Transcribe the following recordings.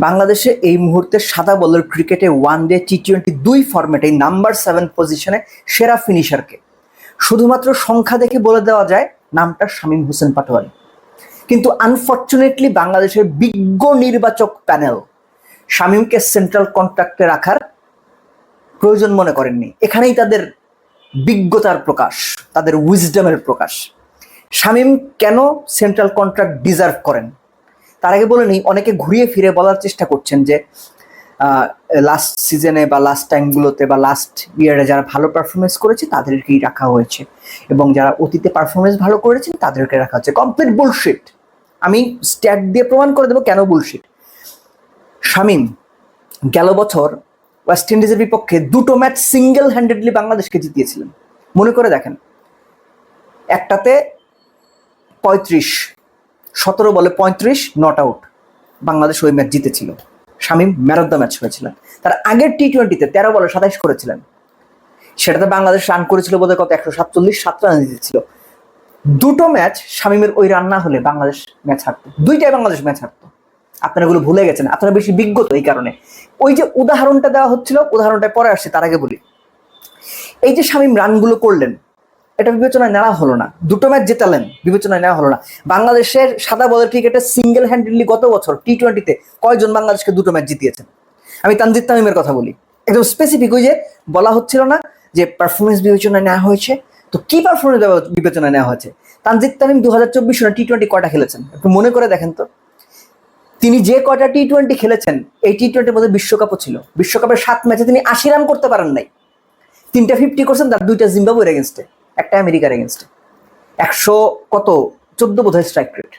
বাংলাদেশে এই মুহূর্তে সাদা বলের ক্রিকেটে ওয়ানডে টি-20 দুই ফরম্যাটে নাম্বার 7 পজিশনে সেরা ফিনিশারকে শুধুমাত্র সংখ্যা দেখে বলে দেওয়া যায় নামটা শামীম হোসেন পাটোয়ারি। কিন্তু আনফর্চুনেটলি বাংলাদেশের বিজ্ঞ নির্বাচক প্যানেল শামীমকে সেন্ট্রাল কন্ট্রাক্টে রাখার প্রয়োজন মনে করেননি। এখানেই তাদের বিজ্ঞতার প্রকাশ, তাদের উইজডমের প্রকাশ। শামীম কেন সেন্ট্রাল কন্ট্রাক্ট ডিজার্ভ করেন তার আগে বলে নিই, অনেকে ঘুরিয়ে ফিরে বলার চেষ্টা করছেন যে লাস্ট সিজনে বা লাস্ট টাইমগুলোতে বা লাস্ট ইয়ারে যারা ভালো পারফরমেন্স করেছে তাদেরকেই রাখা হয়েছে এবং যারা অতীতে পারফরমেন্স ভালো করেছেন তাদেরকে রাখা হচ্ছে। Complete bullshit. আমি স্ট্যাট দিয়ে প্রমাণ করে দেবো কেন বুলশিট। শামীম গেল বছর ওয়েস্ট ইন্ডিজের বিপক্ষে দুটো ম্যাচ সিঙ্গেল হ্যান্ডেডলি বাংলাদেশকে জিতিয়েছিলেন। মনে করে দেখেন, একটাতে 17 বলে 35 নট আউট, বাংলাদেশ ওই ম্যাচ জিতেছিল। Shamim man of the match হয়েছিলেন। তার আগের টি-20তে 13 বলে 27 করেছিলেন, সেটাতে বাংলাদেশ রান করেছিল বোধহয় কত 147, 7 রান জিতেছিল। দুটো ম্যাচ শামীমের ওই রান না হলে বাংলাদেশ ম্যাচ হারতো, দুইটাই বাংলাদেশ ম্যাচ হারতো। আপনারা এগুলো ভুলে গেছেন, আপনারা বেশি বিজ্ঞ তো এই কারণে। ওই যে উদাহরণটা দেওয়া হচ্ছিল, উদাহরণটা পরে আসছে, তার আগে বলি এই যে শামীম রানগুলো করলেন এটা বিবেচনায় নেওয়া হলো না। দুটো ম্যাচ জেতালেন, বিবেচনায় নেওয়া হলো না। বাংলাদেশের সাদা বলের ক্রিকেটে সিঙ্গেল হ্যান্ডেডলি গত বছর টি-20তে কয়জন বাংলাদেশকে দুটো ম্যাচ জিতিয়েছেন? আমি তানজিদ তামিমের কথা বলি, একদম স্পেসিফিক। ওই যে বলা হচ্ছিল না যে পারফরমেন্স বিবেচনায় নেওয়া হয়েছে, তো কি পারফরমেন্স বিবেচনায় নেওয়া হয়েছে? তানজিদ তামিম 2024 সালে টি-20 কয়টা খেলেছেন একটু মনে করে দেখেন তো। তিনি যে কয়টা টি-20 খেলেছেন এই টি-20-র মধ্যে বিশ্বকাপও ছিল। বিশ্বকাপের 7 ম্যাচে তিনি 80 রান করতে পারেন নাই। 3টা 50 করছেন, তার 2টা জিম্বাবুয়ের এগেনস্টে, একটা আমেরিকার এগেনস্টে। 114 বোধহয় স্ট্রাইক রেট।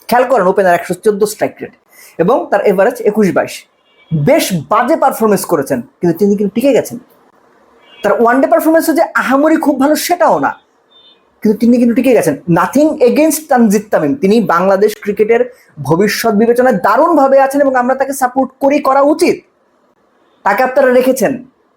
খেয়াল করেন, ওপেনার 114 স্ট্রাইক রেট এবং তার এভারেজ 21-22। বেশ বাজে পারফরমেন্স করেছেন, কিন্তু তিনি কিন্তু টিকে গেছেন। তার ওয়ানডে পারফরমেন্স যে আহামরি খুব ভালো সেটাও না, কিন্তু তিনি কিন্তু টিকে গেছেন। নাথিং এগেনস্ট তানজিদ তামিম, তিনি বাংলাদেশ ক্রিকেটের ভবিষ্যৎ বিবেচনায় দারুণভাবে আছেন এবং আমরা তাকে সাপোর্ট করা উচিত। তাকে আপনারা রেখেছেন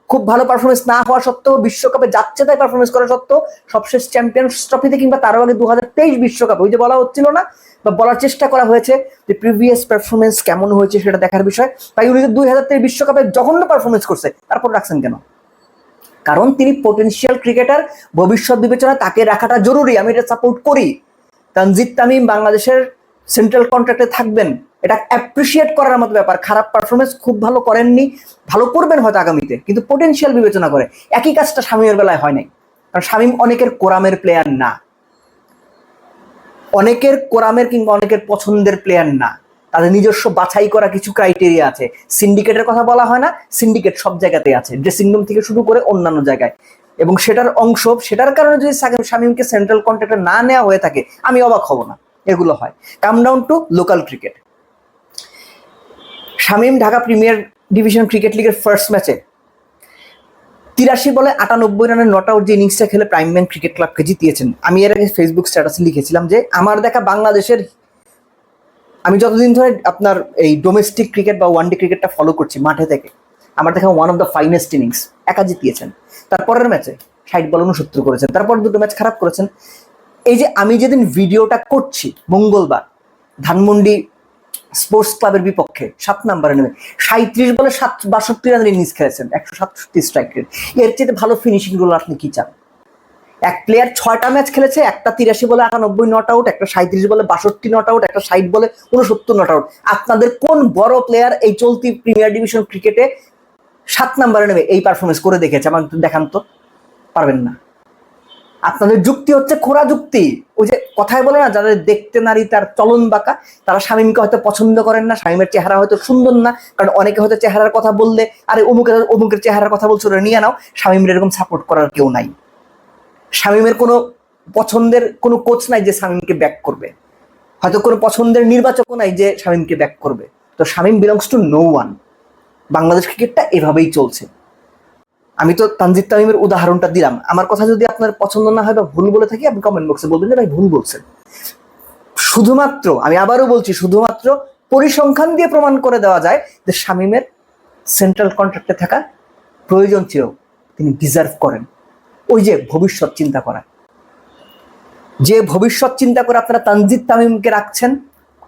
খুব ভালো পারফরমেন্স না হওয়া সত্ত্বেও, বিশ্বকাপে যাচ্ছে তাই পারফরমেন্স করা সত্ত্বেও, সবশেষ চ্যাম্পিয়ন্স ট্রফিতে কিংবা তারও আগে 2023 বিশ্বকাপে ওই যে বলা হচ্ছিল না বা বলার চেষ্টা করা হয়েছে যে প্রিভিয়াস পারফরমেন্স কেমন হয়েছে সেটা দেখার বিষয়। তাই উনি 2023 বিশ্বকাপে জঘন্য পারফরমেন্স করছে, তারপর রাখছেন কেন? কারণ তিনি পটেনশিয়াল ক্রিকেটার, ভবিষ্যৎ বিবেচনায় তাকে রাখাটা জরুরি। আমি এটা সাপোর্ট করি। তানজিদ তামিম বাংলাদেশের সেন্ট্রাল কন্ট্রাক্টে থাকবেন, এটা অ্যাপ্রিসিয়েট করার মতো ব্যাপার। খারাপ পারফরমেন্স খুব ভালো করেননি, ভালো করবেন হয়তো আগামীতে, কিন্তু পটেনশিয়াল বিবেচনা করে। একই কাজটা শামীমের বেলায় হয় নাই, কারণ শামীম অনেকের কোরামের প্লেয়ার না, অনেকের কোরামের কিংবা অনেকের পছন্দের প্লেয়ার না। তাদের নিজস্ব বাছাই করা কিছু ক্রাইটেরিয়া আছে। সিন্ডিকেটের কথা বলা হয় না, সিন্ডিকেট সব জায়গাতেই আছে, ড্রেসিং রুম থেকে শুরু করে অন্যান্য জায়গায়, এবং সেটার অংশ। সেটার কারণে যদি শামীমকে সেন্ট্রাল কন্ট্রাক্টে না নেওয়া হয়ে থাকে আমি অবাক হব না। এগুলো হয়। Come down to local cricket. Shamim Dhaka premier division cricket লিগের ফার্স্ট ম্যাচে 83 বলে 98 রানের নট আউট যে ইনিংসটা খেলে প্রাইম ব্যাংক ক্রিকেট ক্লাবকে জিতিয়েছেন। আমি এর আগে ফেসবুক স্ট্যাটাসে লিখেছিলাম যে আমার দেখা বাংলাদেশের, আমি যতদিন ধরে আপনার এই ডোমেস্টিক ক্রিকেট বা ওয়ানডে ক্রিকেটটা ফলো করছি মাঠে থেকে, আমার দেখা one of the finest innings. একা জিতিয়েছেন, তারপরের ম্যাচে 60 বলে 69 করেছেন, তারপর দুটো ম্যাচ খারাপ করেছেন। এই যে আমি যেদিন ভিডিওটা করছি মঙ্গলবার, ধানমন্ডি স্পোর্টস ক্লাবের বিপক্ষে 7 নম্বরে নেমে 37 বলে 62 রানের ইনিংস খেলেছেন, 167 স্ট্রাইক রেট। এর চেয়ে ভালো ফিনিশিং রোল আপনি কি চান? এক প্লেয়ার 6টা ম্যাচ খেলেছে, একটা 83 বলে 98 নট আউট, একটা 37 বলে 62 নট আউট, একটা 60 বলে 69 নট আউট। আপনাদের কোন বড় প্লেয়ার এই চলতি প্রিমিয়ার ডিভিশন ক্রিকেটে 7 নম্বরে নেমে এই পারফরমেন্স করে দেখেছে? আমার দেখান তো। পারবেন না। আপনাদের যুক্তি হচ্ছে খোঁড়া যুক্তি। ওই যে কথায় বলে না, যাদের দেখতে নারী তার চলন বাঁকা, তারা শামীমকে হয়তো পছন্দ করেন না, শামীমের চেহারা হয়তো সুন্দর না, কারণ অনেকে হয়তো চেহারার কথা বললে আরে অমুকের চেহারার কথা বলছো নিয়ে নাও। শামীমের এরকম সাপোর্ট করার কেউ নাই। শামীমের কোনো পছন্দের কোনো কোচ নাই যে শামীমকে ব্যাক করবে, হয়তো কোনো পছন্দের নির্বাচকও নাই যে শামীমকে ব্যাক করবে। তো Shamim belongs to know one. Bangladesh ক্রিকেটটা এভাবেই চলছে। আমি তো তানজিদ তামিমের উদাহরণটা দিলাম। আমার কথা যদি আপনার পছন্দ না হয় বা ভুল বলে থাকি, আপনি কমেন্ট বক্সে বলবেন যে ভাই ভুল বলছেন। শুধুমাত্র, আমি আবারও বলছি, শুধুমাত্র পরিসংখ্যান দিয়ে প্রমাণ করে দেওয়া যায় যে শামীমের সেন্ট্রাল কন্ট্রাক্টে থাকা প্রয়োজন ছিল, তিনি ডিজার্ভ করেন। ওই যে ভবিষ্যৎ চিন্তা করা, যে ভবিষ্যৎ চিন্তা করে আপনারা তানজিদ তামিমকে রাখছেন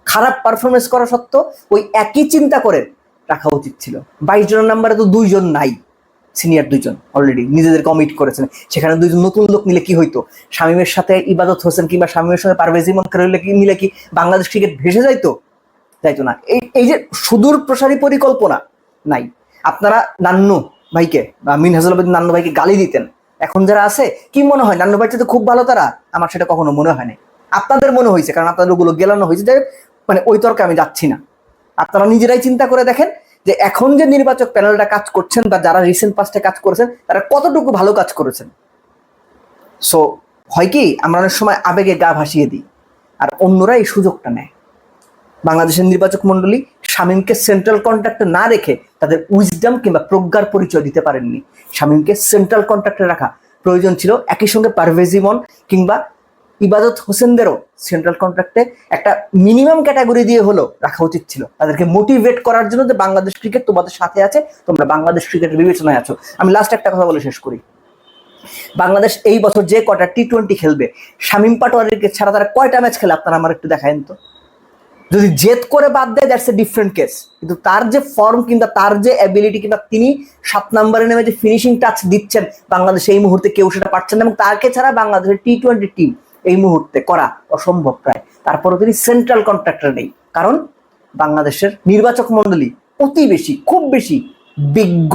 খারাপ পারফরমেন্স করা সত্ত্বেও, ওই একই চিন্তা করে রাখা উচিত ছিল। 22 জনের নাম্বারে তো 2 জন নাই, সিনিয়র 2 জন অলরেডি নিজেদের কমিট করেছেন, সেখানে 2 জন নতুন লোক নিলে কি হইতো? শামীমের সাথে ইবাদত হোসেন কিংবা শামীমের সাথে পারভেজ ইমনকে নিলে কি বাংলাদেশ ক্রিকেট ভেসে যাইতো? যাইতো না। এই যে সুদূর প্রসারী পরিকল্পনা নাই। আপনারা নান্নু ভাইকে বা মিনহাজুল আবেদিন নান্নু ভাইকে গালি দিতেন, এখন যারা আছে কি মনে হয় নান্নু ভাই তো খুব ভালো তারা? আমার সেটা কখনো মনে হয় না। আপনাদের মনে হয়েছে, কারণ আপনাদের ওগুলো গেলানো হয়েছে। যাই মানে ওই তর্কে আমি যাচ্ছি না। আপনারা নিজেরাই চিন্তা করে দেখেন যে এখন যে নির্বাচক প্যানেলটা কাজ করছেন বা যারা রিসেন্ট পাস্টে কাজ করেছেন তারা কতটুকু ভালো কাজ করেছেন। সো হয় কি, আমরা অনেক সময় আবেগে গা ভাসিয়ে দিই আর অন্যরা এই সুযোগটা নেয়। বাংলাদেশের নির্বাচক মন্ডলী শামীমকে সেন্ট্রাল কন্ট্রাক্টে না রেখে তাদের উইজডম কিংবা প্রজ্ঞার পরিচয় দিতে পারেননি। শামীমকে সেন্ট্রাল কন্ট্রাক্টে রাখা প্রয়োজন ছিল, একই সঙ্গে পারভেজ ইমন কিংবা ইবাদত হোসেনদেরও সেন্ট্রাল কন্ট্রাক্টে একটা মিনিমাম ক্যাটাগরি দিয়ে হলো রাখা উচিত ছিল, তাদেরকে মোটিভেট করার জন্য যে বাংলাদেশ ক্রিকেট তোমাদের সাথে আছে, তোমরা বাংলাদেশ ক্রিকেটের বিবেচনায় আছো। আমি লাস্ট একটা কথা বলে শেষ করি। বাংলাদেশ এই বছর যে কটা টি-20 খেলবে, শামীম পাটোয়ারিকে ছাড়া তারা কয়টা ম্যাচ খেলে আপনারা আমার একটু দেখায়েন তো। যদি জেদ করে বাদ দেয় দ্যাটস এ ডিফারেন্ট কেস, কিন্তু তার যে ফর্ম কিংবা তার যে অ্যাবিলিটি কিংবা তিনি 7 নম্বরে নেমে যে ফিনিশিং টাচ দিচ্ছেন বাংলাদেশে এই মুহূর্তে কেউ সেটা পারছেন না, এবং তাকে ছাড়া বাংলাদেশের টি-20 টিম এই মুহূর্তে করা অসম্ভব প্রায়। তারপরে তিনি সেন্ট্রাল কন্ট্রাক্টর নেই, কারণ বাংলাদেশের নির্বাচক মন্ডলী অতি বেশি, খুব বেশি বিজ্ঞ।